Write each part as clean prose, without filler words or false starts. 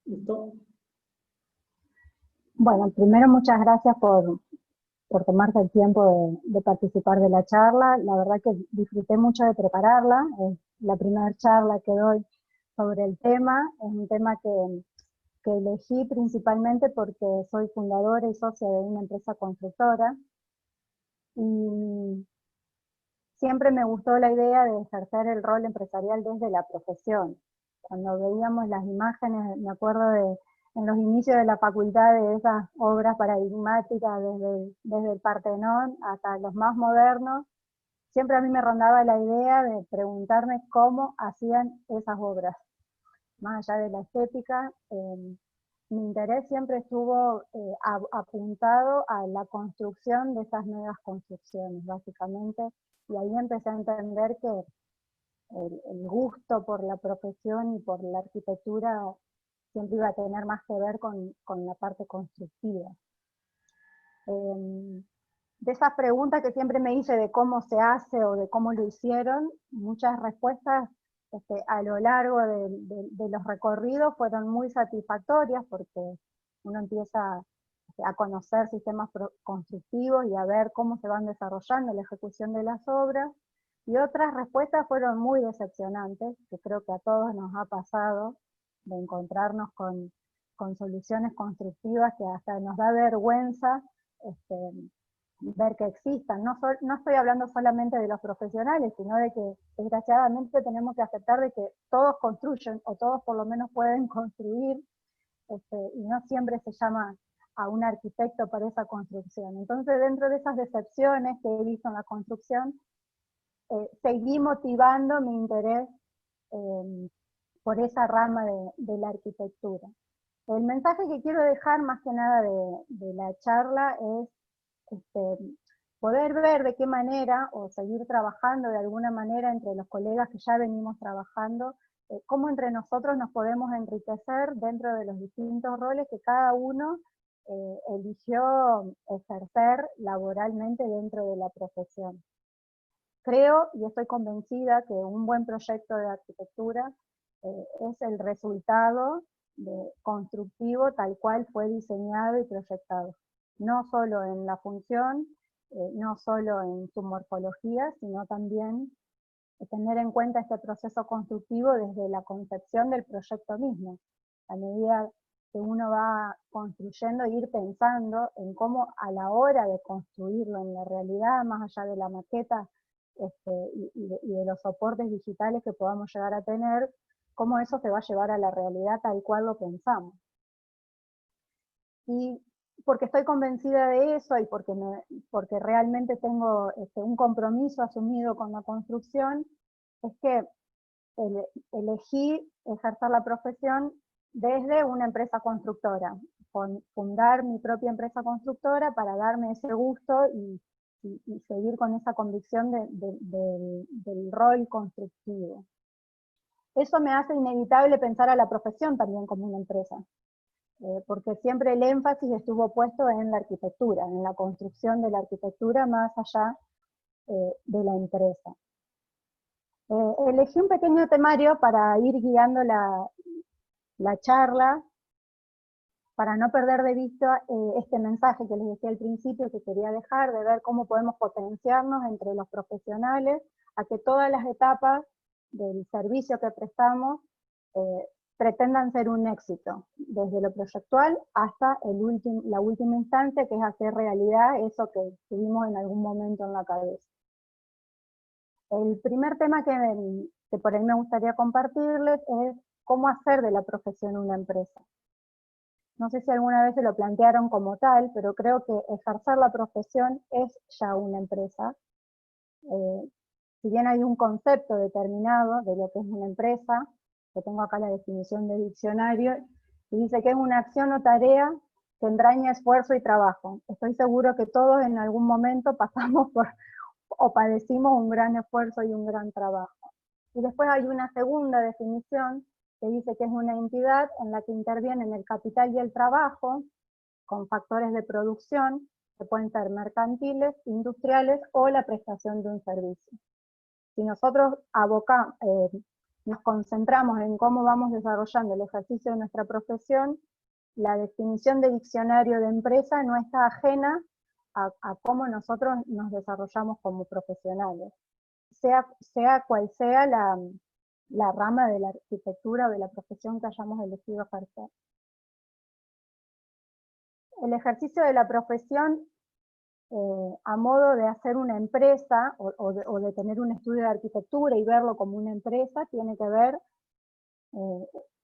¿Listo? Bueno, primero muchas gracias por tomarse el tiempo de participar de la charla. La verdad que disfruté mucho de prepararla. Es la primera charla que doy sobre el tema. Es un tema que elegí principalmente porque soy fundadora y socia de una empresa constructora. Y siempre me gustó la idea de ejercer el rol empresarial desde la profesión. Cuando veíamos las imágenes, me acuerdo en los inicios de la facultad de esas obras paradigmáticas, desde el Partenón hasta los más modernos, siempre a mí me rondaba la idea de preguntarme cómo hacían esas obras. Más allá de la estética, mi interés siempre estuvo apuntado a la construcción de esas nuevas construcciones, básicamente, y ahí empecé a entender que el gusto por la profesión y por la arquitectura siempre iba a tener más que ver con la parte constructiva. De esas preguntas que siempre me hice de cómo se hace o de cómo lo hicieron, muchas respuestas a lo largo de los recorridos fueron muy satisfactorias porque uno empieza a conocer sistemas constructivos y a ver cómo se van desarrollando la ejecución de las obras, y otras respuestas fueron muy decepcionantes, que creo que a todos nos ha pasado, de encontrarnos con soluciones constructivas que hasta nos da vergüenza ver que existan. No estoy hablando solamente de los profesionales, sino de que desgraciadamente tenemos que aceptar de que todos construyen, o todos por lo menos pueden construir, y no siempre se llama a un arquitecto para esa construcción. Entonces, dentro de esas decepciones que he visto en la construcción, seguí motivando mi interés por esa rama de la arquitectura. El mensaje que quiero dejar más que nada de la charla es poder ver de qué manera, o seguir trabajando de alguna manera entre los colegas que ya venimos trabajando, cómo entre nosotros nos podemos enriquecer dentro de los distintos roles que cada uno eligió ejercer laboralmente dentro de la profesión. Creo y estoy convencida que un buen proyecto de arquitectura es el resultado constructivo tal cual fue diseñado y proyectado. No solo en la función, no solo en su morfología, sino también tener en cuenta este proceso constructivo desde la concepción del proyecto mismo. A medida que uno va construyendo, ir pensando en cómo a la hora de construirlo en la realidad, más allá de la maqueta y de los soportes digitales que podamos llegar a tener, cómo eso se va a llevar a la realidad tal cual lo pensamos. Y porque estoy convencida de eso y porque realmente tengo un compromiso asumido con la construcción, es que elegí ejercer la profesión desde una empresa constructora, fundar mi propia empresa constructora para darme ese gusto y seguir con esa convicción del rol constructivo. Eso me hace inevitable pensar a la profesión también como una empresa, porque siempre el énfasis estuvo puesto en la arquitectura, en la construcción de la arquitectura más allá de la empresa. Elegí un pequeño temario para ir guiando la charla, para no perder de vista este mensaje que les decía al principio que quería dejar, de ver cómo podemos potenciarnos entre los profesionales, a que todas las etapas del servicio que prestamos pretendan ser un éxito, desde lo proyectual hasta la última instancia, que es hacer realidad eso que tuvimos en algún momento en la cabeza. El primer tema que por ahí me gustaría compartirles es cómo hacer de la profesión una empresa. No sé si alguna vez se lo plantearon como tal, pero creo que ejercer la profesión es ya una empresa. Si bien hay un concepto determinado de lo que es una empresa, que tengo acá la definición de diccionario, y dice que es una acción o tarea que entraña esfuerzo y trabajo. Estoy seguro que todos en algún momento pasamos por o padecimos un gran esfuerzo y un gran trabajo. Y después hay una segunda definición que dice que es una entidad en la que intervienen el capital y el trabajo con factores de producción que pueden ser mercantiles, industriales o la prestación de un servicio. Si nosotros nos concentramos en cómo vamos desarrollando el ejercicio de nuestra profesión, la definición de diccionario de empresa no está ajena a cómo nosotros nos desarrollamos como profesionales, sea cual sea la rama de la arquitectura o de la profesión que hayamos elegido ejercer. El ejercicio de la profesión a modo de hacer una empresa o de tener un estudio de arquitectura y verlo como una empresa, tiene que ver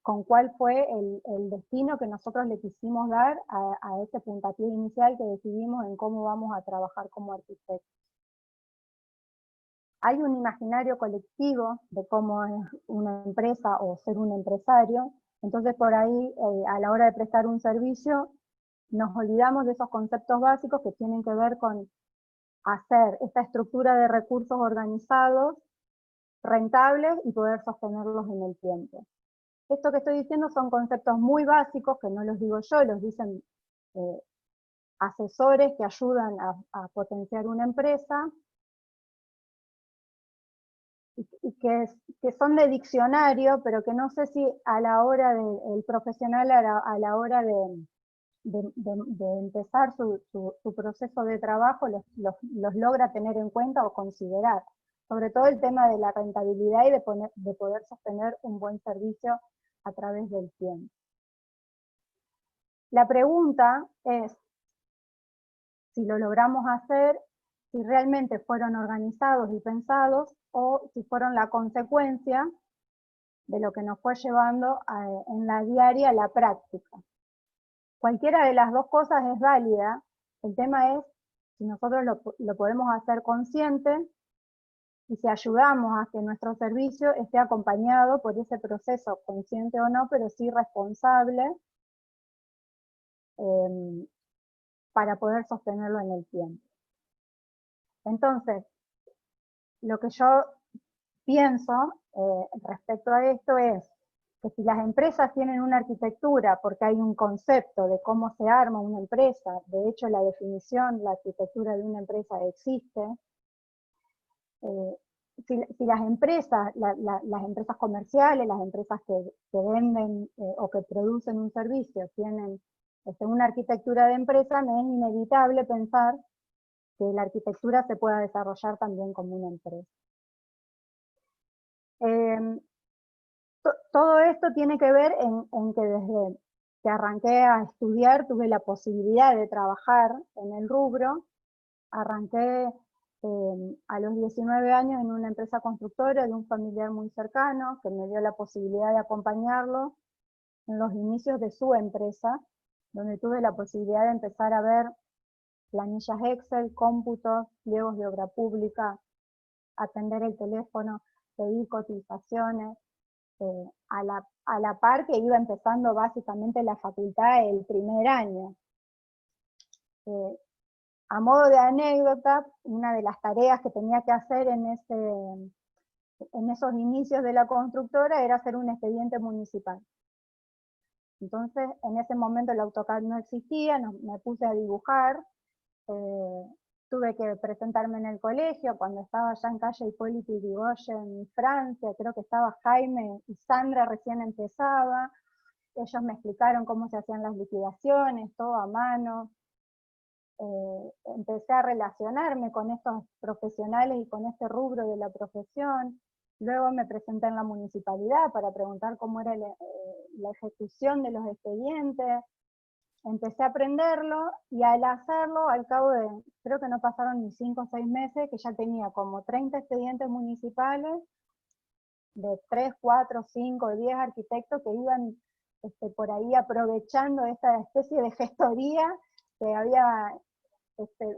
con cuál fue el destino que nosotros le quisimos dar a ese puntapié inicial que decidimos en cómo vamos a trabajar como arquitectos. Hay un imaginario colectivo de cómo es una empresa o ser un empresario, entonces por ahí a la hora de prestar un servicio nos olvidamos de esos conceptos básicos que tienen que ver con hacer esta estructura de recursos organizados, rentables y poder sostenerlos en el tiempo. Esto que estoy diciendo son conceptos muy básicos, que no los digo yo, los dicen asesores que ayudan a potenciar una empresa, y que son de diccionario, pero que no sé si a la hora del profesional, a la hora de empezar su proceso de trabajo, los logra tener en cuenta o considerar. Sobre todo el tema de la rentabilidad y de poder sostener un buen servicio a través del tiempo. La pregunta es si lo logramos hacer, si realmente fueron organizados y pensados o si fueron la consecuencia de lo que nos fue llevando en la diaria a la práctica. Cualquiera de las dos cosas es válida, el tema es si nosotros lo podemos hacer consciente y si ayudamos a que nuestro servicio esté acompañado por ese proceso, consciente o no, pero sí responsable, para poder sostenerlo en el tiempo. Entonces, lo que yo pienso respecto a esto es que si las empresas tienen una arquitectura, porque hay un concepto de cómo se arma una empresa, de hecho la definición, la arquitectura de una empresa existe, si las empresas, las empresas comerciales, las empresas que venden o que producen un servicio tienen una arquitectura de empresa, me es inevitable pensar que la arquitectura se pueda desarrollar también como una empresa. Todo esto tiene que ver en que desde que arranqué a estudiar tuve la posibilidad de trabajar en el rubro. Arranqué a los 19 años en una empresa constructora de un familiar muy cercano que me dio la posibilidad de acompañarlo en los inicios de su empresa, donde tuve la posibilidad de empezar a ver planillas Excel, cómputos, pliegos de obra pública, atender el teléfono, pedir cotizaciones, a la par que iba empezando básicamente la facultad el primer año. A modo de anécdota, una de las tareas que tenía que hacer en esos inicios de la constructora era hacer un expediente municipal. Entonces, en ese momento el AutoCAD no existía, me puse a dibujar, tuve que presentarme en el colegio, cuando estaba ya en calle Hipólito Yrigoyen en Francia, creo que estaba Jaime y Sandra recién empezaba, ellos me explicaron cómo se hacían las liquidaciones, todo a mano, empecé a relacionarme con estos profesionales y con este rubro de la profesión, luego me presenté en la municipalidad para preguntar cómo era la ejecución de los expedientes, empecé a aprenderlo y al hacerlo, al cabo de, creo que no pasaron ni 5 o 6 meses, que ya tenía como 30 expedientes municipales de 3, 4, 5, 10 arquitectos que iban por ahí aprovechando esta especie de gestoría que había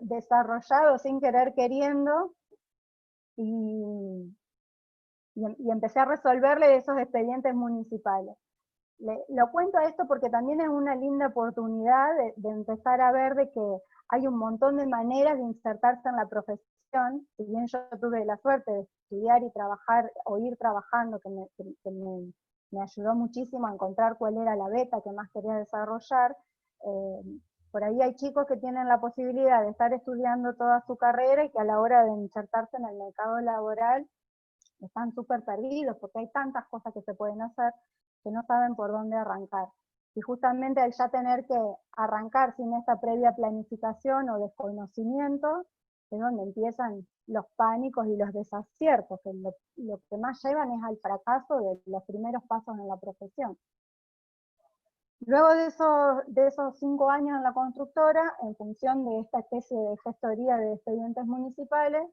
desarrollado sin querer queriendo y empecé a resolverle esos expedientes municipales. Lo cuento esto porque también es una linda oportunidad de empezar a ver de que hay un montón de maneras de insertarse en la profesión. Si bien yo tuve la suerte de estudiar y trabajar, o ir trabajando, que me ayudó muchísimo a encontrar cuál era la beta que más quería desarrollar, por ahí hay chicos que tienen la posibilidad de estar estudiando toda su carrera y que a la hora de insertarse en el mercado laboral están súper perdidos porque hay tantas cosas que se pueden hacer que no saben por dónde arrancar. Y justamente al ya tener que arrancar sin esta previa planificación o desconocimiento, es donde empiezan los pánicos y los desaciertos, que lo que más llevan es al fracaso de los primeros pasos en la profesión. Luego de esos 5 años en la constructora, en función de esta especie de gestoría de expedientes municipales,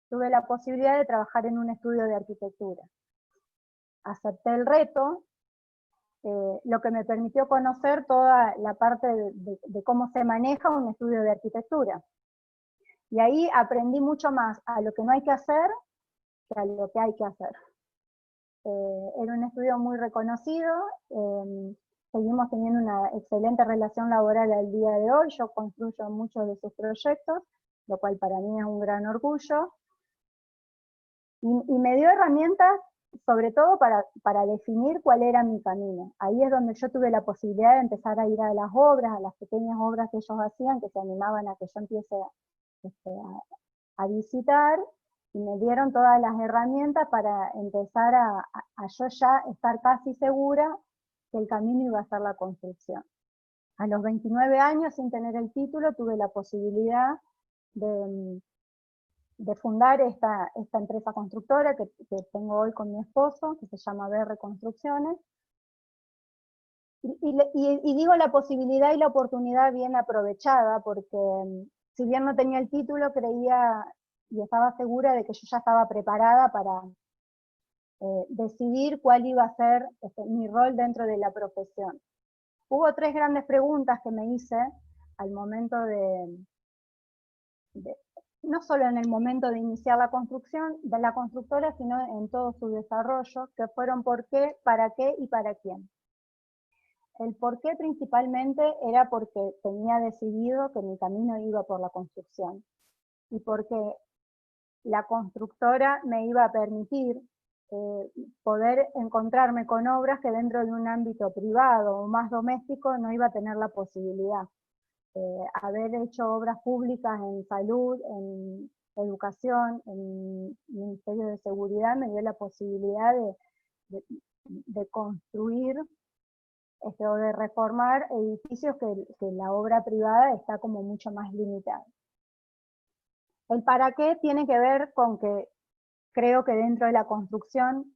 tuve la posibilidad de trabajar en un estudio de arquitectura. Acepté el reto, lo que me permitió conocer toda la parte de cómo se maneja un estudio de arquitectura. Y ahí aprendí mucho más a lo que no hay que hacer que a lo que hay que hacer. Era un estudio muy reconocido, seguimos teniendo una excelente relación laboral al día de hoy, yo construyo muchos de sus proyectos, lo cual para mí es un gran orgullo, y me dio herramientas sobre todo para definir cuál era mi camino. Ahí es donde yo tuve la posibilidad de empezar a ir a las obras, a las pequeñas obras que ellos hacían, que se animaban a que yo empiece a visitar, y me dieron todas las herramientas para empezar a yo ya estar casi segura que el camino iba a ser la construcción. A los 29 años, sin tener el título, tuve la posibilidad de fundar esta empresa constructora que tengo hoy con mi esposo, que se llama BR Construcciones. Y digo la posibilidad y la oportunidad bien aprovechada, porque si bien no tenía el título, creía y estaba segura de que yo ya estaba preparada para decidir cuál iba a ser mi rol dentro de la profesión. Hubo 3 grandes preguntas que me hice al momento no solo en el momento de iniciar la construcción de la constructora, sino en todo su desarrollo, que fueron por qué, para qué y para quién. El por qué principalmente era porque tenía decidido que mi camino iba por la construcción y porque la constructora me iba a permitir poder encontrarme con obras que dentro de un ámbito privado o más doméstico no iba a tener la posibilidad. Haber hecho obras públicas en salud, en educación, en Ministerio de Seguridad, me dio la posibilidad de construir o de reformar edificios que la obra privada está como mucho más limitada. El para qué tiene que ver con que creo que dentro de la construcción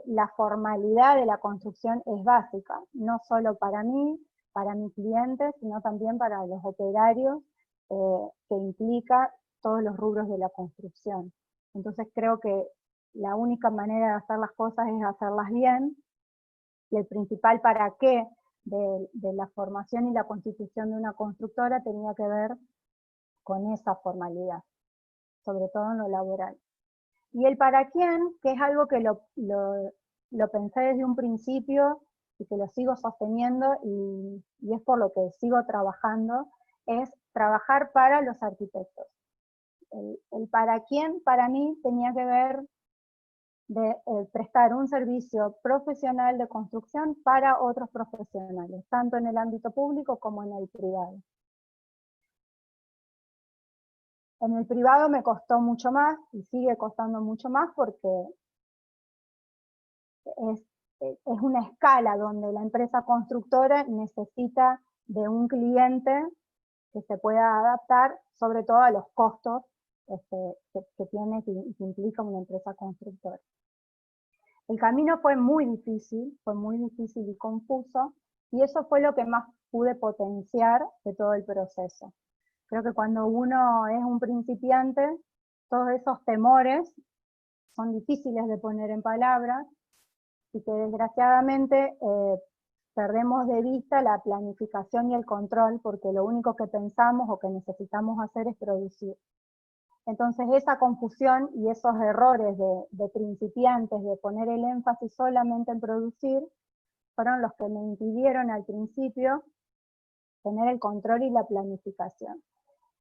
la formalidad de la construcción es básica, no solo para mí, para mis clientes, sino también para los operarios, que implica todos los rubros de la construcción. Entonces creo que la única manera de hacer las cosas es hacerlas bien, y el principal para qué de la formación y la constitución de una constructora tenía que ver con esa formalidad, sobre todo en lo laboral. Y el para quién, que es algo que lo pensé desde un principio y que lo sigo sosteniendo y es por lo que sigo trabajando, es trabajar para los arquitectos. El para quién para mí tenía que ver de prestar un servicio profesional de construcción para otros profesionales, tanto en el ámbito público como en el privado. En el privado me costó mucho más y sigue costando mucho más porque es una escala donde la empresa constructora necesita de un cliente que se pueda adaptar, sobre todo a los costos que tiene, que implica una empresa constructora. El camino fue muy difícil y confuso, y eso fue lo que más pude potenciar de todo el proceso. Creo que cuando uno es un principiante, todos esos temores son difíciles de poner en palabras, y que desgraciadamente perdemos de vista la planificación y el control, porque lo único que pensamos o que necesitamos hacer es producir. Entonces esa confusión y esos errores de principiantes, de poner el énfasis solamente en producir, fueron los que me impidieron al principio tener el control y la planificación.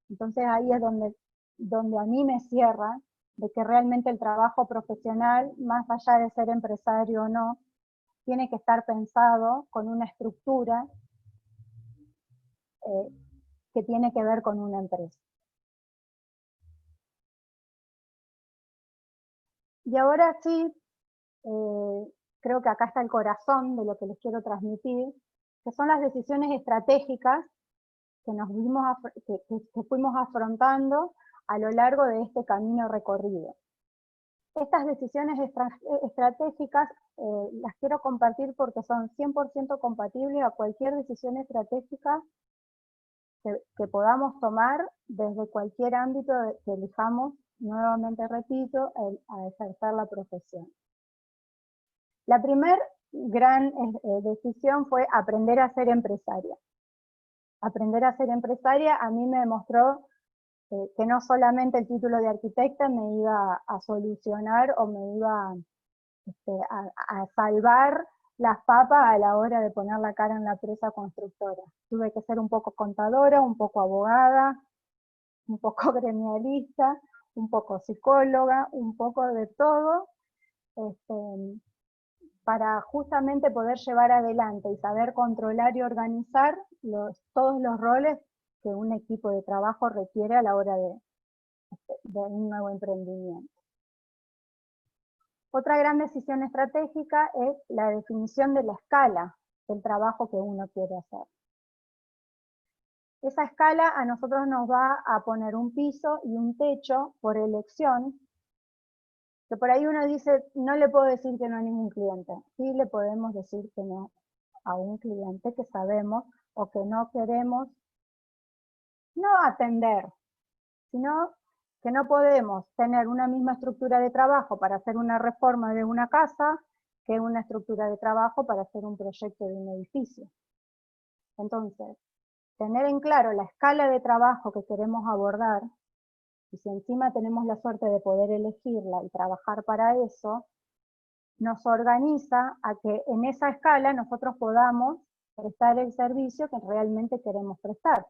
Entonces ahí es donde a mí me cierra de que realmente el trabajo profesional, más allá de ser empresario o no, tiene que estar pensado con una estructura que tiene que ver con una empresa. Y ahora sí, creo que acá está el corazón de lo que les quiero transmitir, que son las decisiones estratégicas que, que fuimos afrontando a lo largo de este camino recorrido. Estas decisiones estratégicas las quiero compartir porque son 100% compatibles a cualquier decisión estratégica que podamos tomar desde cualquier ámbito que elijamos, nuevamente repito, a ejercer la profesión. La primera gran decisión fue aprender a ser empresaria. Aprender a ser empresaria a mí me demostró que no solamente el título de arquitecta me iba a solucionar o me iba a salvar las papas a la hora de poner la cara en la empresa constructora. Tuve que ser un poco contadora, un poco abogada, un poco gremialista, un poco psicóloga, un poco de todo, para justamente poder llevar adelante y saber controlar y organizar todos los roles que un equipo de trabajo requiere a la hora de un nuevo emprendimiento. Otra gran decisión estratégica es la definición de la escala del trabajo que uno quiere hacer. Esa escala a nosotros nos va a poner un piso y un techo por elección, que por ahí uno dice, no le puedo decir que no a ningún cliente. Sí le podemos decir que no a un cliente que sabemos o que no queremos, no atender, sino que no podemos tener una misma estructura de trabajo para hacer una reforma de una casa que una estructura de trabajo para hacer un proyecto de un edificio. Entonces, tener en claro la escala de trabajo que queremos abordar, y si encima tenemos la suerte de poder elegirla y trabajar para eso, nos organiza a que en esa escala nosotros podamos prestar el servicio que realmente queremos prestar.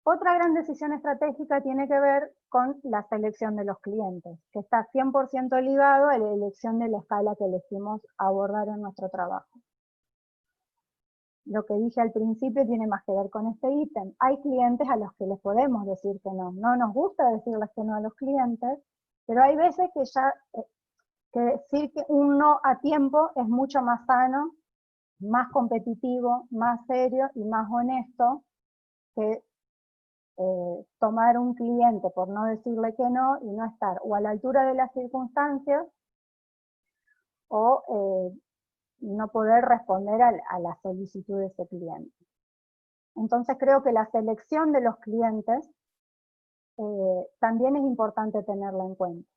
Otra gran decisión estratégica tiene que ver con la selección de los clientes, que está 100% ligado a la elección de la escala que elegimos abordar en nuestro trabajo. Lo que dije al principio tiene más que ver con este ítem. Hay clientes a los que les podemos decir que no. No nos gusta decirles que no a los clientes, pero hay veces que ya que decir que un no a tiempo es mucho más sano, más competitivo, más serio y más honesto que tomar un cliente por no decirle que no y no estar o a la altura de las circunstancias o no poder responder a la solicitud de ese cliente. Entonces creo que la selección de los clientes también es importante tenerla en cuenta.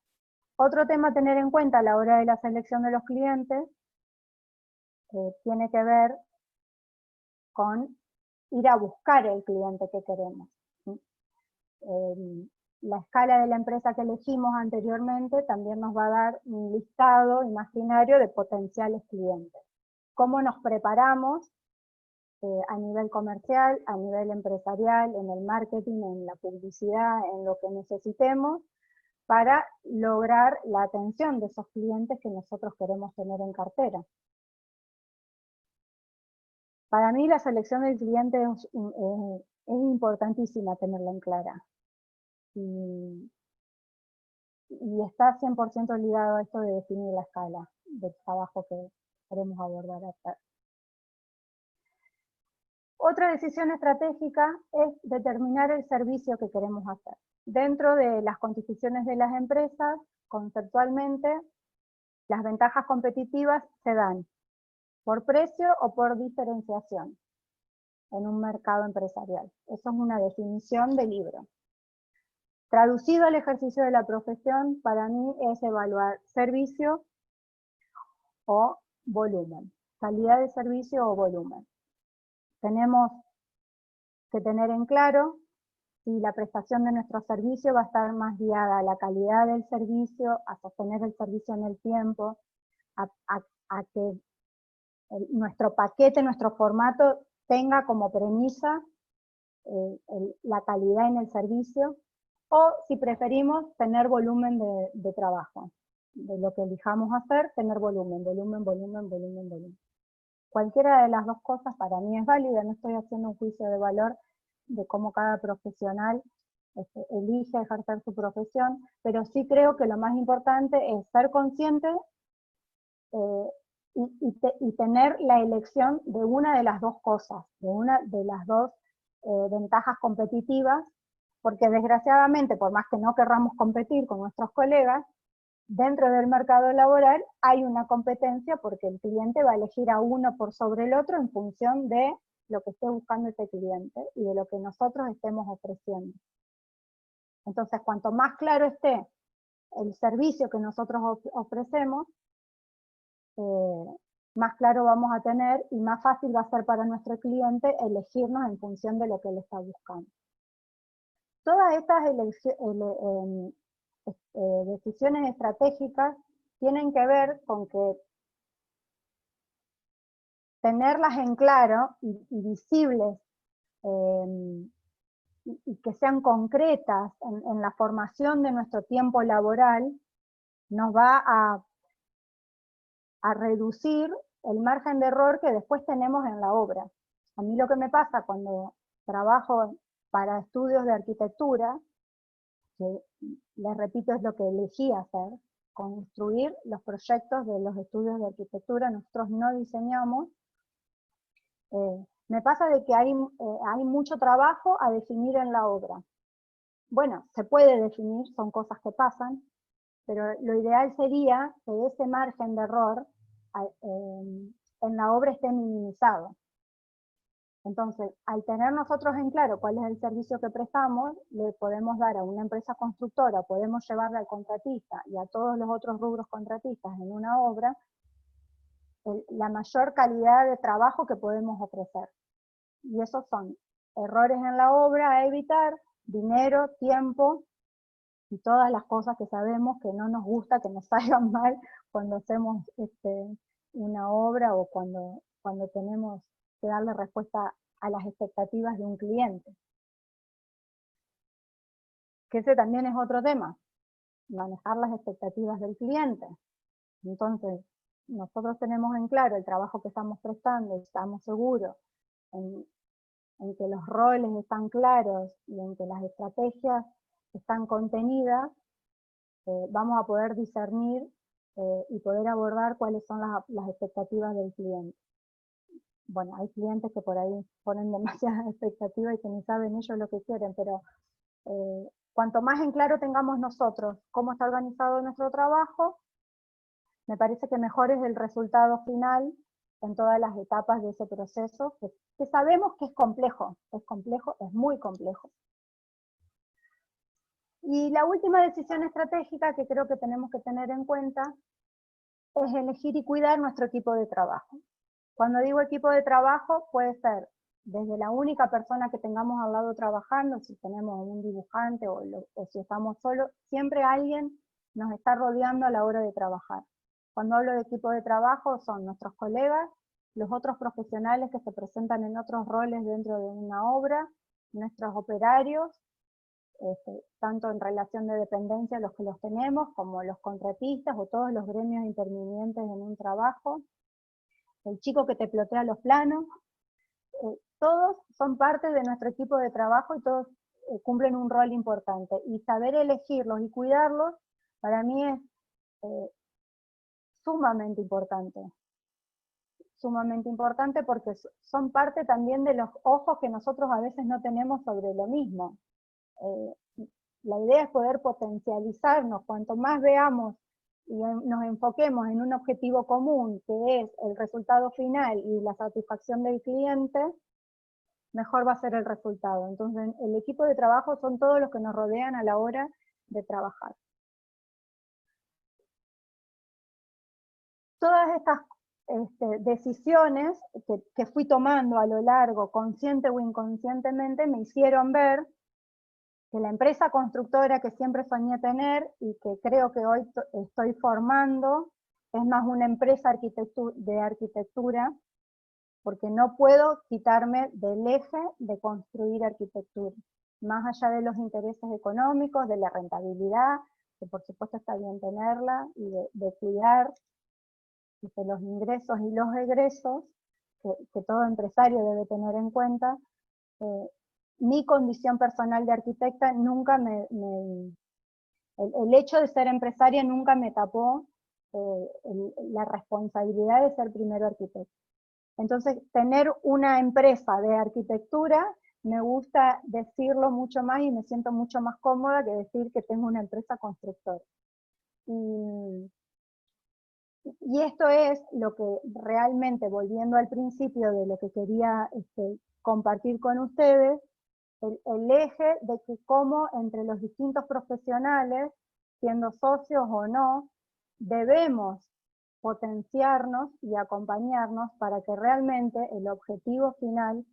Otro tema a tener en cuenta a la hora de la selección de los clientes tiene que ver con ir a buscar el cliente que queremos. La escala de la empresa que elegimos anteriormente también nos va a dar un listado imaginario de potenciales clientes. ¿Cómo nos preparamos a nivel comercial, a nivel empresarial, en el marketing, en la publicidad, en lo que necesitemos para lograr la atención de esos clientes que nosotros queremos tener en cartera? Para mí la selección del cliente es importantísima tenerla en clara. Y está 100% ligado a esto de definir la escala del trabajo que queremos abordar hasta. Otra decisión estratégica es determinar el servicio que queremos hacer. Dentro de las constituciones de las empresas, conceptualmente, las ventajas competitivas se dan por precio o por diferenciación en un mercado empresarial. Eso es una definición de libro. Traducido al ejercicio de la profesión, para mí es evaluar servicio o volumen, calidad de servicio o volumen. Tenemos que tener en claro si la prestación de nuestro servicio va a estar más guiada a la calidad del servicio, a sostener el servicio en el tiempo, a que nuestro paquete, nuestro formato tenga como premisa la calidad en el servicio, o si preferimos tener volumen de trabajo, de lo que elijamos hacer, tener volumen. Cualquiera de las dos cosas para mí es válida, no estoy haciendo un juicio de valor de cómo cada profesional elige ejercer su profesión, pero sí creo que lo más importante es ser consciente y tener la elección de una de las dos cosas, de una de las dos ventajas competitivas, porque desgraciadamente, por más que no querramos competir con nuestros colegas, dentro del mercado laboral hay una competencia porque el cliente va a elegir a uno por sobre el otro en función de lo que esté buscando ese cliente y de lo que nosotros estemos ofreciendo. Entonces, cuanto más claro esté el servicio que nosotros ofrecemos, más claro vamos a tener y más fácil va a ser para nuestro cliente elegirnos en función de lo que él está buscando. Todas estas decisiones estratégicas tienen que ver con que tenerlas en claro y visibles y que sean concretas en la formación de nuestro tiempo laboral nos va a reducir el margen de error que después tenemos en la obra. A mí lo que me pasa cuando trabajo para estudios de arquitectura, que les repito es lo que elegí hacer, construir los proyectos de los estudios de arquitectura, nosotros no diseñamos, me pasa de que hay mucho trabajo a definir en la obra. Bueno, se puede definir, son cosas que pasan, pero lo ideal sería que ese margen de error en la obra esté minimizado. Entonces, al tener nosotros en claro cuál es el servicio que prestamos, le podemos dar a una empresa constructora, podemos llevarle al contratista y a todos los otros rubros contratistas en una obra, la mayor calidad de trabajo que podemos ofrecer. Y esos son errores en la obra a evitar, dinero, tiempo y todas las cosas que sabemos que no nos gusta que nos salgan mal cuando hacemos una obra o cuando tenemos que darle respuesta a las expectativas de un cliente. Que ese también es otro tema, manejar las expectativas del cliente. Entonces, nosotros tenemos en claro el trabajo que estamos prestando, estamos seguros en que los roles están claros y en que las estrategias están contenidas, vamos a poder discernir y poder abordar cuáles son las expectativas del cliente. Bueno, hay clientes que por ahí ponen demasiadas expectativas y que ni saben ellos lo que quieren, pero cuanto más en claro tengamos nosotros cómo está organizado nuestro trabajo, me parece que mejor es el resultado final en todas las etapas de ese proceso, que sabemos que es complejo, es muy complejo. Y la última decisión estratégica que creo que tenemos que tener en cuenta es elegir y cuidar nuestro equipo de trabajo. Cuando digo equipo de trabajo, puede ser desde la única persona que tengamos al lado trabajando, si tenemos un dibujante o si estamos solos, siempre alguien nos está rodeando a la hora de trabajar. Cuando hablo de equipo de trabajo son nuestros colegas, los otros profesionales que se presentan en otros roles dentro de una obra, nuestros operarios, tanto en relación de dependencia los que los tenemos, como los contratistas o todos los gremios intervinientes en un trabajo, el chico que te plotea los planos, todos son parte de nuestro equipo de trabajo y todos cumplen un rol importante. Y saber elegirlos y cuidarlos, para mí es sumamente importante. Sumamente importante porque son parte también de los ojos que nosotros a veces no tenemos sobre lo mismo. La idea es poder potencializarnos, cuanto más veamos y nos enfoquemos en un objetivo común, que es el resultado final y la satisfacción del cliente, mejor va a ser el resultado. Entonces, el equipo de trabajo son todos los que nos rodean a la hora de trabajar. Todas estas decisiones que fui tomando a lo largo, consciente o inconscientemente, me hicieron ver que la empresa constructora que siempre soñé tener y que creo que hoy estoy formando, es más una empresa de arquitectura, porque no puedo quitarme del eje de construir arquitectura, más allá de los intereses económicos, de la rentabilidad, que por supuesto está bien tenerla, y de cuidar de los ingresos y los egresos, que todo empresario debe tener en cuenta. mi condición personal de arquitecta nunca el hecho de ser empresaria nunca me tapó la responsabilidad de ser primero arquitecta. Entonces, tener una empresa de arquitectura, me gusta decirlo mucho más y me siento mucho más cómoda que decir que tengo una empresa constructora. Y esto es lo que realmente, volviendo al principio de lo que quería compartir con ustedes, el eje de que cómo entre los distintos profesionales, siendo socios o no, debemos potenciarnos y acompañarnos para que realmente el objetivo final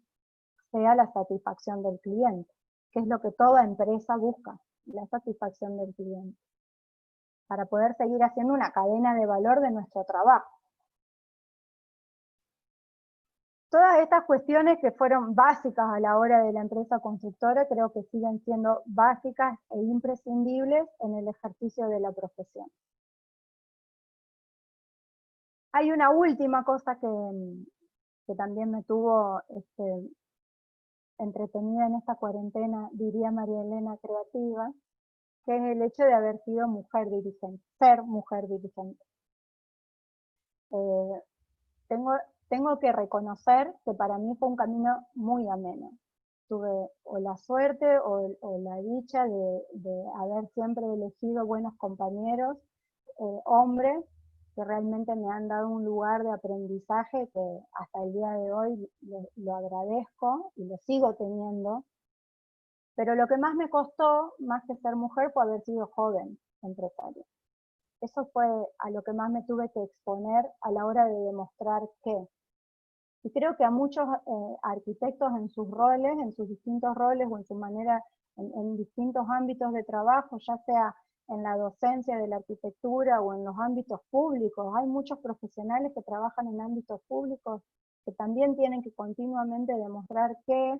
sea la satisfacción del cliente, que es lo que toda empresa busca, la satisfacción del cliente, para poder seguir haciendo una cadena de valor de nuestro trabajo. Todas estas cuestiones que fueron básicas a la hora de la empresa constructora, creo que siguen siendo básicas e imprescindibles en el ejercicio de la profesión. Hay una última cosa que también me tuvo entretenida en esta cuarentena, diría María Elena, creativa, que es el hecho de haber sido mujer dirigente, ser mujer dirigente. Tengo que reconocer que para mí fue un camino muy ameno. Tuve o la suerte o la dicha de haber siempre elegido buenos compañeros, hombres, que realmente me han dado un lugar de aprendizaje que hasta el día de hoy lo agradezco y lo sigo teniendo. Pero lo que más me costó, más que ser mujer, fue haber sido joven empresaria. Eso fue a lo que más me tuve que exponer a la hora de demostrar qué. Y creo que a muchos arquitectos en sus roles, en sus distintos roles o en su manera, en distintos ámbitos de trabajo, ya sea en la docencia de la arquitectura o en los ámbitos públicos, hay muchos profesionales que trabajan en ámbitos públicos que también tienen que continuamente demostrar qué,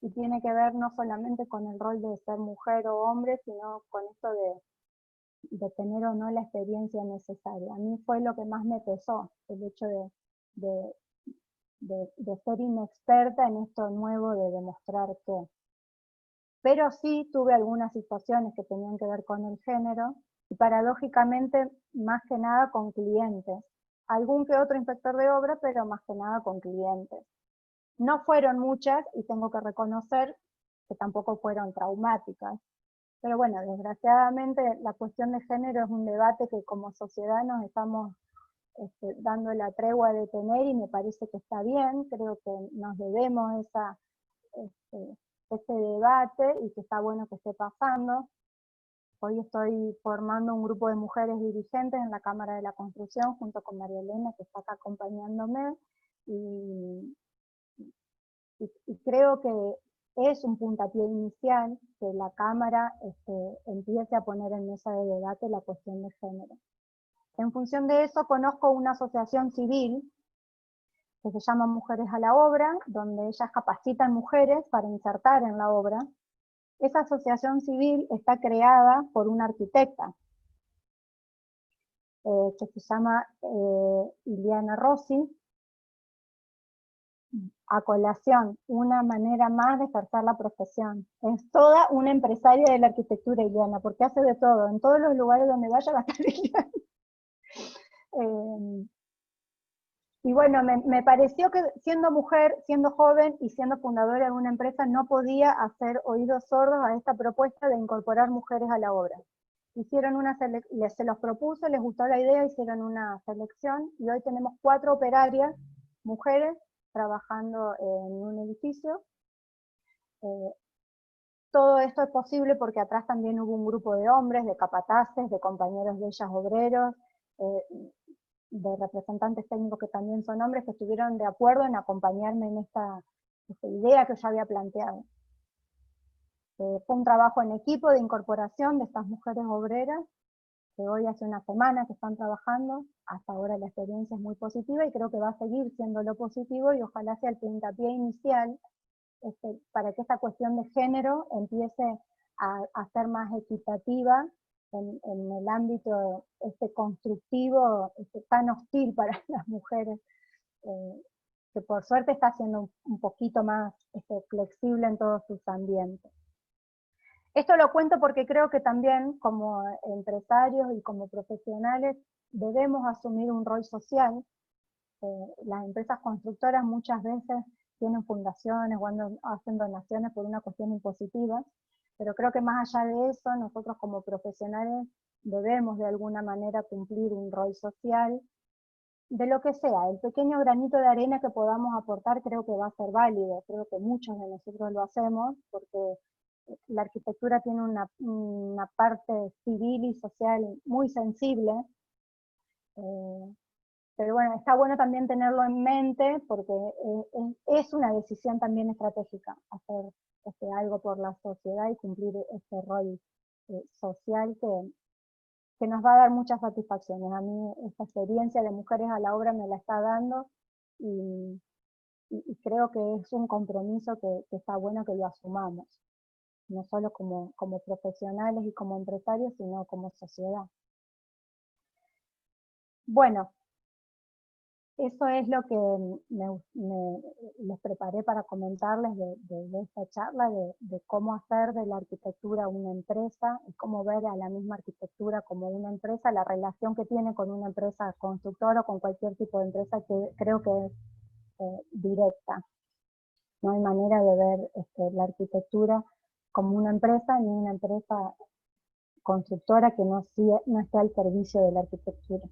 y tiene que ver no solamente con el rol de ser mujer o hombre, sino con esto de tener o no la experiencia necesaria. A mí fue lo que más me pesó, el hecho de ser inexperta en esto nuevo de demostrar qué. Pero sí tuve algunas situaciones que tenían que ver con el género, y paradójicamente más que nada con clientes. Algún que otro inspector de obra, pero más que nada con clientes. No fueron muchas y tengo que reconocer que tampoco fueron traumáticas. Pero bueno, desgraciadamente la cuestión de género es un debate que como sociedad nos estamos dando la tregua de tener y me parece que está bien, creo que nos debemos ese debate y que está bueno que esté pasando. Hoy estoy formando un grupo de mujeres dirigentes en la Cámara de la Construcción junto con María Elena, que está acá acompañándome, y creo que es un puntapié inicial que la Cámara empiece a poner en mesa de debate la cuestión de género. En función de eso, conozco una asociación civil que se llama Mujeres a la Obra, donde ellas capacitan mujeres para insertar en la obra. Esa asociación civil está creada por una arquitecta que se llama Ileana Rossi. A colación, una manera más de ejercer la profesión. Es toda una empresaria de la arquitectura, Ileana, porque hace de todo. En todos los lugares donde vaya va a estar Ileana. Y bueno, me pareció que siendo mujer, siendo joven y siendo fundadora de una empresa, no podía hacer oídos sordos a esta propuesta de incorporar mujeres a la obra. Hicieron se los propuso, les gustó la idea, hicieron una selección y hoy tenemos 4 operarias, mujeres, trabajando en un edificio. Todo esto es posible porque atrás también hubo un grupo de hombres, de capataces, de compañeros de ellas obreros, de representantes técnicos que también son hombres, que estuvieron de acuerdo en acompañarme en esta idea que yo había planteado. Fue un trabajo en equipo de incorporación de estas mujeres obreras, que hoy hace una semana que están trabajando. Hasta ahora la experiencia es muy positiva y creo que va a seguir siendo lo positivo, y ojalá sea el puntapié inicial para que esta cuestión de género empiece a ser más equitativa en el ámbito constructivo tan hostil para las mujeres que por suerte está siendo un poquito más flexible en todos sus ambientes. Esto lo cuento porque creo que también como empresarios y como profesionales debemos asumir un rol social. Las empresas constructoras muchas veces tienen fundaciones o hacen donaciones por una cuestión impositiva, pero creo que más allá de eso, nosotros como profesionales debemos de alguna manera cumplir un rol social, de lo que sea. El pequeño granito de arena que podamos aportar creo que va a ser válido, creo que muchos de nosotros lo hacemos, porque la arquitectura tiene una parte civil y social muy sensible, pero bueno, está bueno también tenerlo en mente porque es una decisión también estratégica hacer algo por la sociedad y cumplir este rol social que nos va a dar muchas satisfacciones. A mí esta experiencia de Mujeres a la Obra me la está dando y creo que es un compromiso que está bueno que lo asumamos, no solo como profesionales y como empresarios, sino como sociedad. Bueno, eso es lo que les preparé para comentarles de esta charla, de cómo hacer de la arquitectura una empresa y cómo ver a la misma arquitectura como una empresa, la relación que tiene con una empresa constructora o con cualquier tipo de empresa que creo que es directa. No hay manera de ver la arquitectura como una empresa ni una empresa constructora que no esté al servicio de la arquitectura.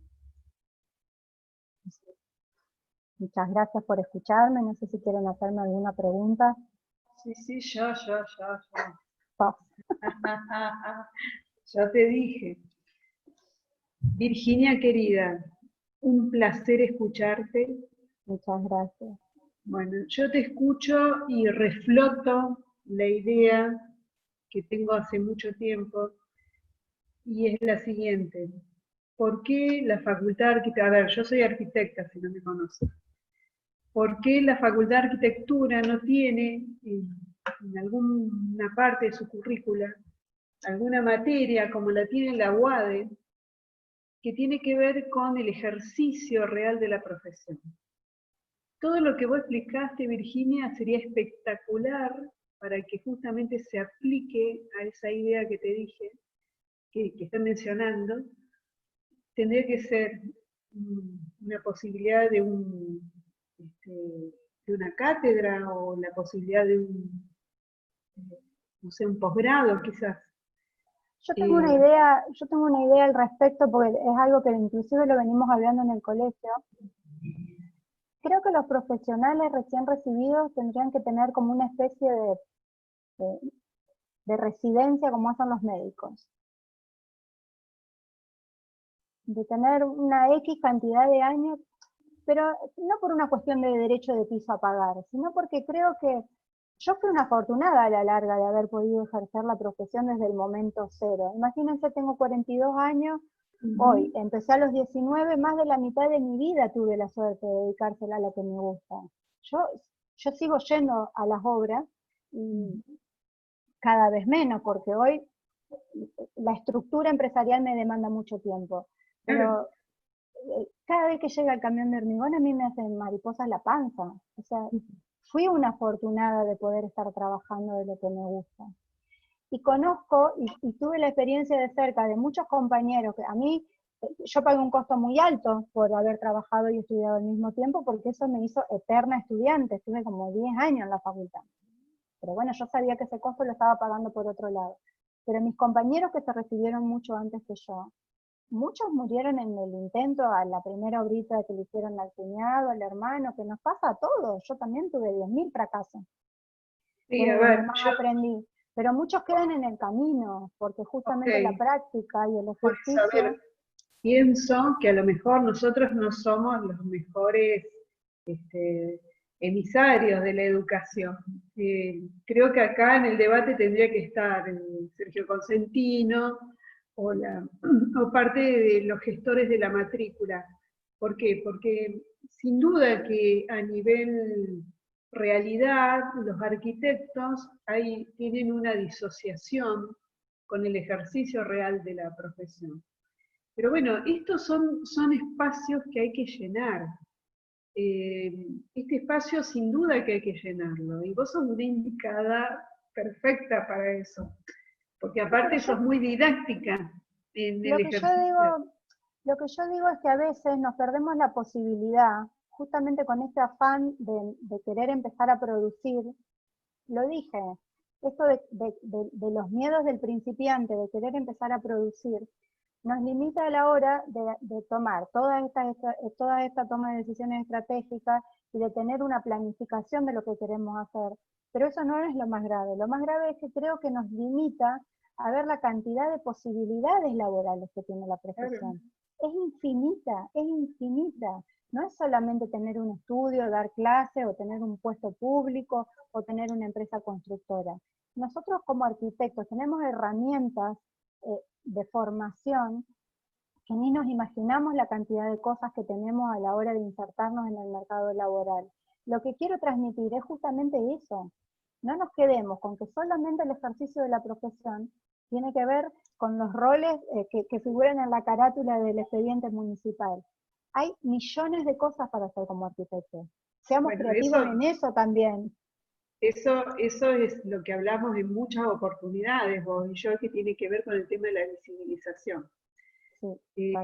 Muchas gracias por escucharme. No sé si quieren hacerme alguna pregunta. Sí, yo. Ya te dije. Virginia querida, un placer escucharte. Muchas gracias. Bueno, yo te escucho y refloto la idea que tengo hace mucho tiempo y es la siguiente. ¿Por qué la Facultad de Arquitectura? A ver, yo soy arquitecta, si no me conoces. ¿Por qué la Facultad de Arquitectura no tiene en alguna parte de su currícula alguna materia como la tiene la UADE, que tiene que ver con el ejercicio real de la profesión? Todo lo que vos explicaste, Virginia, sería espectacular para que justamente se aplique a esa idea que te dije, que están mencionando. Tendría que ser una posibilidad de una cátedra o la posibilidad de no sé, un posgrado quizás. Yo tengo una idea al respecto porque es algo que inclusive lo venimos hablando en el colegio. Creo que los profesionales recién recibidos tendrían que tener como una especie de residencia como hacen los médicos. De tener una X cantidad de años, pero no por una cuestión de derecho de piso a pagar, sino porque creo que yo fui una afortunada a la larga de haber podido ejercer la profesión desde el momento cero. Imagínense, tengo 42 años, hoy empecé a los 19, más de la mitad de mi vida tuve la suerte de dedicársela a lo que me gusta. Yo sigo yendo a las obras y cada vez menos, porque hoy la estructura empresarial me demanda mucho tiempo. Pero cada vez que llega el camión de hormigón a mí me hacen mariposas la panza. O sea, fui una afortunada de poder estar trabajando de lo que me gusta. Y conozco y tuve la experiencia de cerca de muchos compañeros que a mí, yo pagué un costo muy alto por haber trabajado y estudiado al mismo tiempo, porque eso me hizo eterna estudiante. Estuve como 10 años en la facultad. Pero bueno, yo sabía que ese costo lo estaba pagando por otro lado. Pero mis compañeros que se recibieron mucho antes que yo, muchos murieron en el intento a la primera obrita que le hicieron al cuñado, al hermano, que nos pasa a todos. Yo también tuve 10.000 fracasos. Sí, Fue a donde ver, más aprendí. Pero muchos quedan en el camino, porque justamente la práctica y el por eso, a ver, ejercicio... pienso que a lo mejor nosotros no somos los mejores emisarios de la educación. Creo que acá en el debate tendría que estar Sergio Consentino o parte de los gestores de la matrícula. ¿Por qué? Porque sin duda que a nivel realidad los arquitectos tienen una disociación con el ejercicio real de la profesión. Pero bueno, estos son espacios que hay que llenar. este espacio sin duda que hay que llenarlo, y vos sos una indicada perfecta para eso, porque aparte sos muy didáctica en el ejercicio. Lo que yo digo es que a veces nos perdemos la posibilidad, justamente con este afán de querer empezar a producir. Lo dije, esto de los miedos del principiante, de querer empezar a producir, nos limita a la hora de tomar toda esta toma de decisiones estratégicas y de tener una planificación de lo que queremos hacer. Pero eso no es lo más grave. Lo más grave es que creo que nos limita a ver la cantidad de posibilidades laborales que tiene la profesión. Es infinita, es infinita. No es solamente tener un estudio, dar clase, o tener un puesto público, o tener una empresa constructora. Nosotros como arquitectos tenemos herramientas de formación que ni nos imaginamos la cantidad de cosas que tenemos a la hora de insertarnos en el mercado laboral. Lo que quiero transmitir es justamente eso. No nos quedemos con que solamente el ejercicio de la profesión tiene que ver con los roles que figuran en la carátula del expediente municipal. Hay millones de cosas para hacer como arquitectos. Seamos creativos en eso también. Eso es lo que hablamos en muchas oportunidades, vos y yo, que tiene que ver con el tema de la visibilización. Sí, a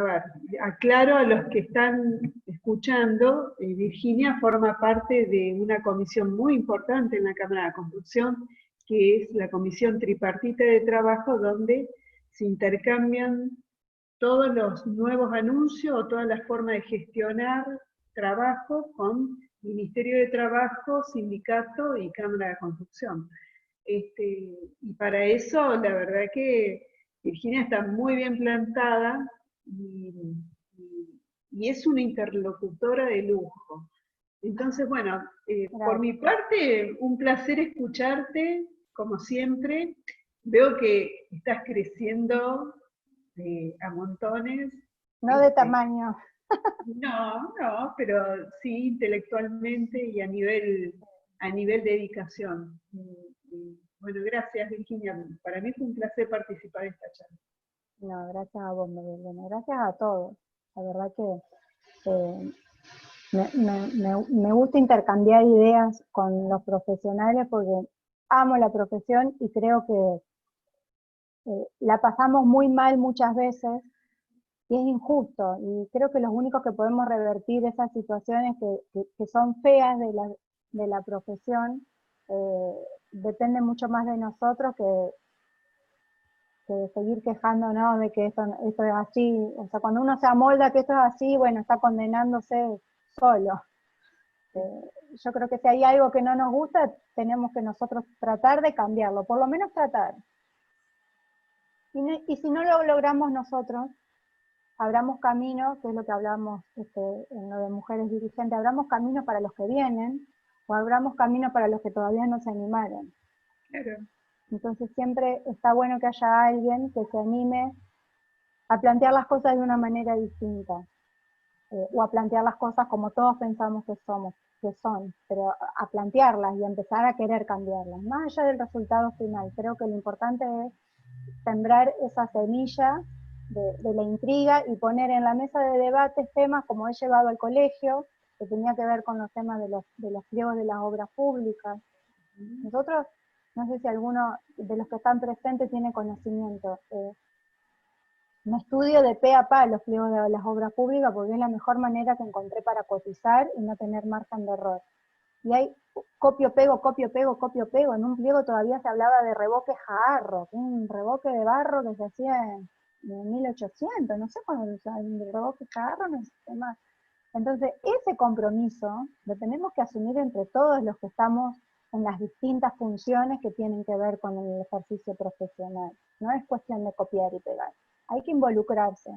ver, aclaro a los que están escuchando, Virginia forma parte de una comisión muy importante en la Cámara de Construcción, que es la Comisión Tripartita de Trabajo, donde se intercambian todos los nuevos anuncios o todas las formas de gestionar trabajo con Ministerio de Trabajo, Sindicato y Cámara de Construcción. Y para eso, la verdad que Virginia está muy bien plantada y es una interlocutora de lujo. Entonces, bueno, por mi parte, un placer escucharte, como siempre. Veo que estás creciendo a montones. No de tamaño. No, pero sí intelectualmente y a nivel dedicación. Bueno, gracias Virginia. Para mí fue un placer participar de esta charla. No, gracias a vos, Marilena. Gracias a todos. La verdad que me gusta intercambiar ideas con los profesionales porque amo la profesión y creo que la pasamos muy mal muchas veces y es injusto. Y creo que los únicos que podemos revertir esas situaciones que son feas de la profesión depende mucho más de nosotros que de seguir quejándonos de que esto es así. O sea, cuando uno se amolda que esto es así, bueno, está condenándose solo. Yo creo que si hay algo que no nos gusta, tenemos que nosotros tratar de cambiarlo, por lo menos tratar. Y si no lo logramos nosotros, abramos camino, que es lo que hablamos en lo de mujeres dirigentes, abramos camino para los que vienen, o abramos camino para los que todavía no se animaron. Claro. Entonces siempre está bueno que haya alguien que se anime a plantear las cosas de una manera distinta, o a plantear las cosas como todos pensamos que son, pero a plantearlas y a empezar a querer cambiarlas, más allá del resultado final. Creo que lo importante es sembrar esa semilla de la intriga y poner en la mesa de debates temas como he llevado al colegio, que tenía que ver con los temas de los pliegos de las obras públicas. Nosotros, no sé si alguno de los que están presentes tiene conocimiento, un estudio de pe a pa los pliegos de las obras públicas porque es la mejor manera que encontré para cotizar y no tener margen de error. Y hay copio-pego, en un pliego todavía se hablaba de revoque Jaarro, un revoque de barro que se hacía en 1800, no sé cuándo el revoque Jaarro, no sé más. Entonces, ese compromiso lo tenemos que asumir entre todos los que estamos en las distintas funciones que tienen que ver con el ejercicio profesional. No es cuestión de copiar y pegar, hay que involucrarse.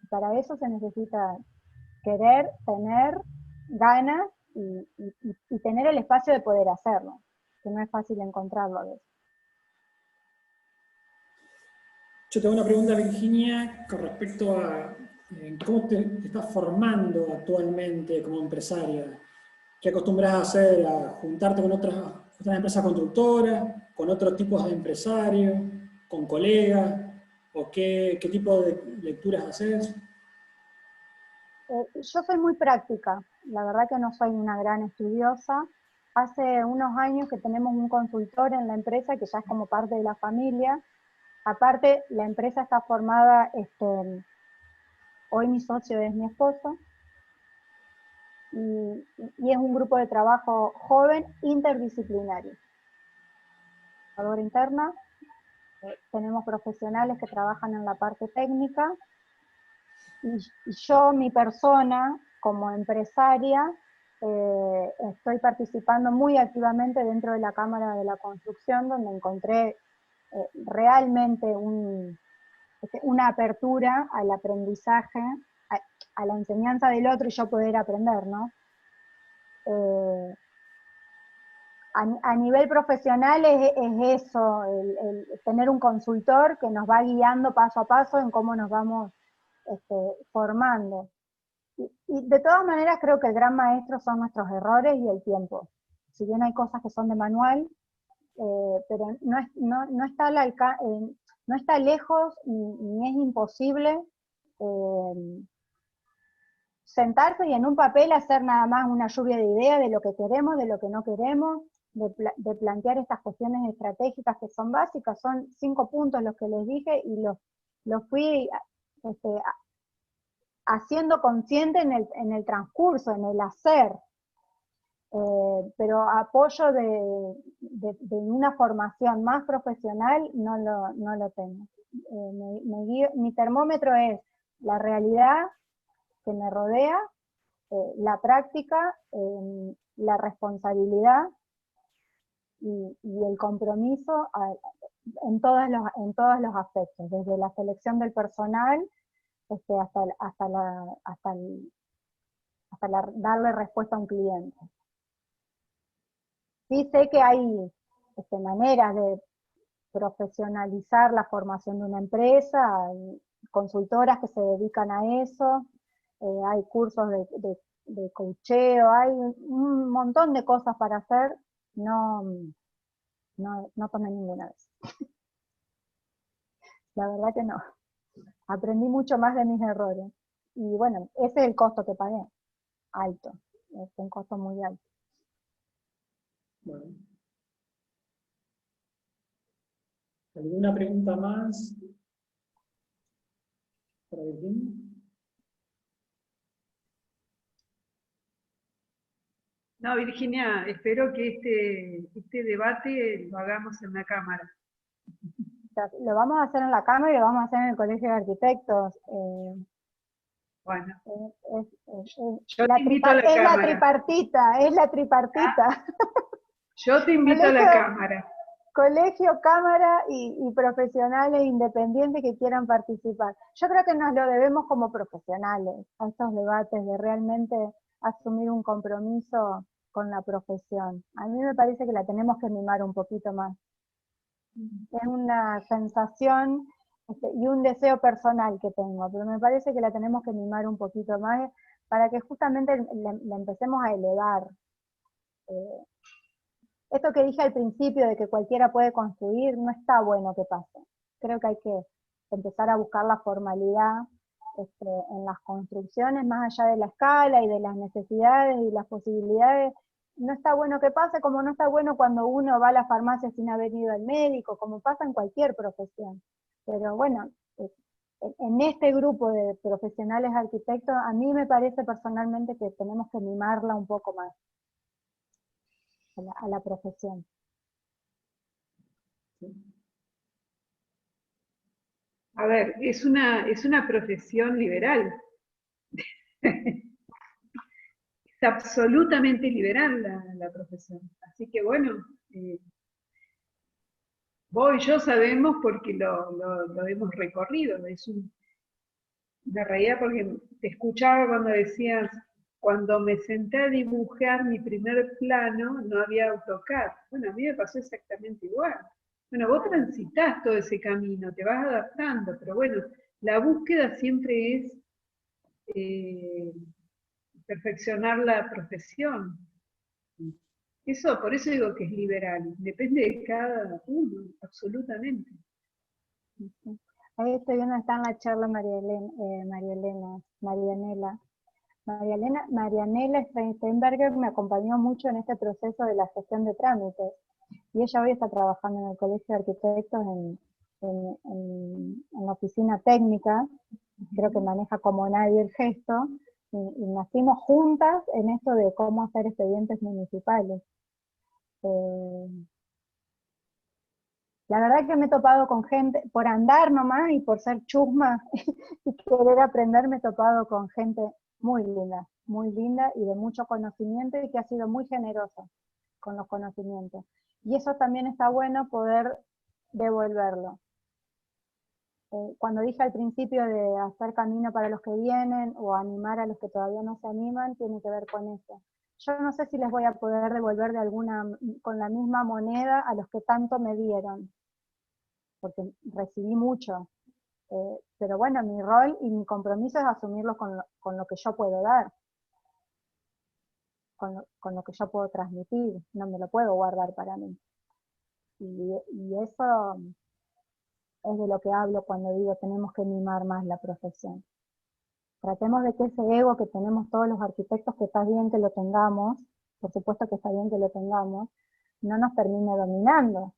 Para eso se necesita querer, tener ganas y tener el espacio de poder hacerlo, que no es fácil encontrarlo a veces. Yo tengo una pregunta, Virginia, con respecto a cómo te estás formando actualmente como empresaria. ¿Qué acostumbras a hacer? ¿A juntarte con otras empresas constructoras, con otros tipos de empresarios, con colegas? ¿O qué tipo de lecturas haces? Yo soy muy práctica, la verdad que no soy una gran estudiosa. Hace unos años que tenemos un consultor en la empresa que ya es como parte de la familia. Aparte, la empresa está formada, hoy mi socio es mi esposo, y es un grupo de trabajo joven interdisciplinario. Trabajadora interna, tenemos profesionales que trabajan en la parte técnica, y yo, mi persona, como empresaria, estoy participando muy activamente dentro de la Cámara de la Construcción, donde encontré realmente una apertura al aprendizaje, a la enseñanza del otro y yo poder aprender, ¿no? A nivel profesional es eso, el tener un consultor que nos va guiando paso a paso en cómo nos vamos formando. Y de todas maneras creo que el gran maestro son nuestros errores y el tiempo. Si bien hay cosas que son de manual, pero no está lejos ni es imposible sentarse y en un papel hacer nada más una lluvia de ideas de lo que queremos, de lo que no queremos, de plantear estas cuestiones estratégicas que son básicas. Son 5 puntos los que les dije y los fui haciendo consciente en el transcurso, en el hacer. Pero apoyo de una formación más profesional no lo tengo. Mi termómetro es la realidad que me rodea, la práctica, la responsabilidad y el compromiso en todos los aspectos, desde la selección del personal hasta darle respuesta a un cliente. Sí sé que hay maneras de profesionalizar la formación de una empresa, hay consultoras que se dedican a eso, hay cursos de coacheo, hay un montón de cosas para hacer, no tomé ninguna vez. La verdad que no. Aprendí mucho más de mis errores. Y bueno, ese es el costo que pagué, alto, es un costo muy alto. Bueno. ¿Alguna pregunta más para Virginia? No, Virginia, espero que este debate lo hagamos en la Cámara. Lo vamos a hacer en la Cámara y lo vamos a hacer en el Colegio de Arquitectos. Bueno, es la tripartita. Yo te invito a la Cámara. Colegio, Cámara y profesionales independientes que quieran participar. Yo creo que nos lo debemos como profesionales a estos debates de realmente asumir un compromiso con la profesión. A mí me parece que la tenemos que mimar un poquito más. Es una sensación y un deseo personal que tengo, pero me parece que la tenemos que mimar un poquito más para que justamente la empecemos a elevar. Esto que dije al principio de que cualquiera puede construir, no está bueno que pase. Creo que hay que empezar a buscar la formalidad en las construcciones, más allá de la escala y de las necesidades y las posibilidades. No está bueno que pase, como no está bueno cuando uno va a la farmacia sin haber ido al médico, como pasa en cualquier profesión. Pero bueno, en este grupo de profesionales arquitectos, a mí me parece personalmente que tenemos que mimarla un poco más a la profesión. A ver, es una profesión liberal. Es absolutamente liberal la profesión. Así que bueno, vos y yo sabemos porque lo hemos recorrido. Es una realidad porque te escuchaba cuando decías, cuando me senté a dibujar mi primer plano, no había AutoCAD. Bueno, a mí me pasó exactamente igual. Bueno, vos transitas todo ese camino, te vas adaptando, pero bueno, la búsqueda siempre es perfeccionar la profesión. Por eso digo que es liberal, depende de cada uno, absolutamente. Ahí estoy viendo, está en la charla Marianela. Marianela Steinberger me acompañó mucho en este proceso de la gestión de trámites, y ella hoy está trabajando en el Colegio de Arquitectos en la oficina técnica, creo que maneja como nadie el gesto, y nacimos juntas en esto de cómo hacer expedientes municipales. La verdad que me he topado con gente, por andar nomás y por ser chusma y querer aprender, me he topado con gente muy linda y de mucho conocimiento, y que ha sido muy generosa con los conocimientos. Y eso también está bueno, poder devolverlo. Cuando dije al principio de hacer camino para los que vienen, o animar a los que todavía no se animan, tiene que ver con eso. Yo no sé si les voy a poder devolver con la misma moneda a los que tanto me dieron, porque recibí mucho. Pero bueno, mi rol y mi compromiso es asumirlo con lo que yo puedo dar, con lo que yo puedo transmitir, no me lo puedo guardar para mí. Y eso es de lo que hablo cuando digo tenemos que mimar más la profesión. Tratemos de que ese ego que tenemos todos los arquitectos, que está bien que lo tengamos, por supuesto que está bien que lo tengamos, no nos termine dominando.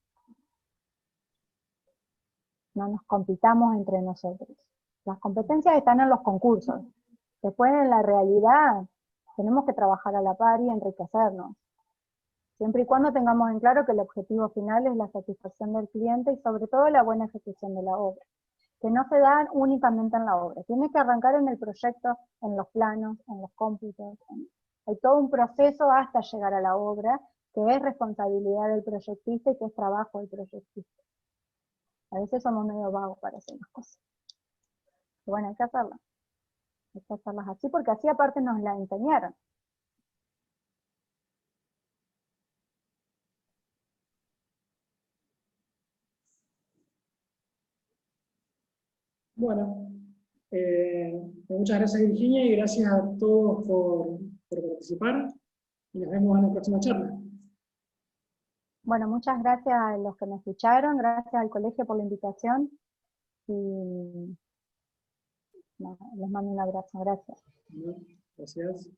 No nos compitamos entre nosotros. Las competencias están en los concursos. Después, en la realidad, tenemos que trabajar a la par y enriquecernos. Siempre y cuando tengamos en claro que el objetivo final es la satisfacción del cliente y sobre todo la buena ejecución de la obra, que no se da únicamente en la obra. Tiene que arrancar en el proyecto, en los planos, en los cómputos. Hay todo un proceso hasta llegar a la obra, que es responsabilidad del proyectista y que es trabajo del proyectista. A veces somos medio vagos para hacer las cosas. Pero bueno, hay que hacerlas. Hay que hacerlas así, porque así aparte nos la enseñaron. Bueno, muchas gracias Virginia y gracias a todos por participar, y nos vemos en la próxima charla. Bueno, muchas gracias a los que me escucharon, gracias al colegio por la invitación, y les mando un abrazo, gracias. Gracias.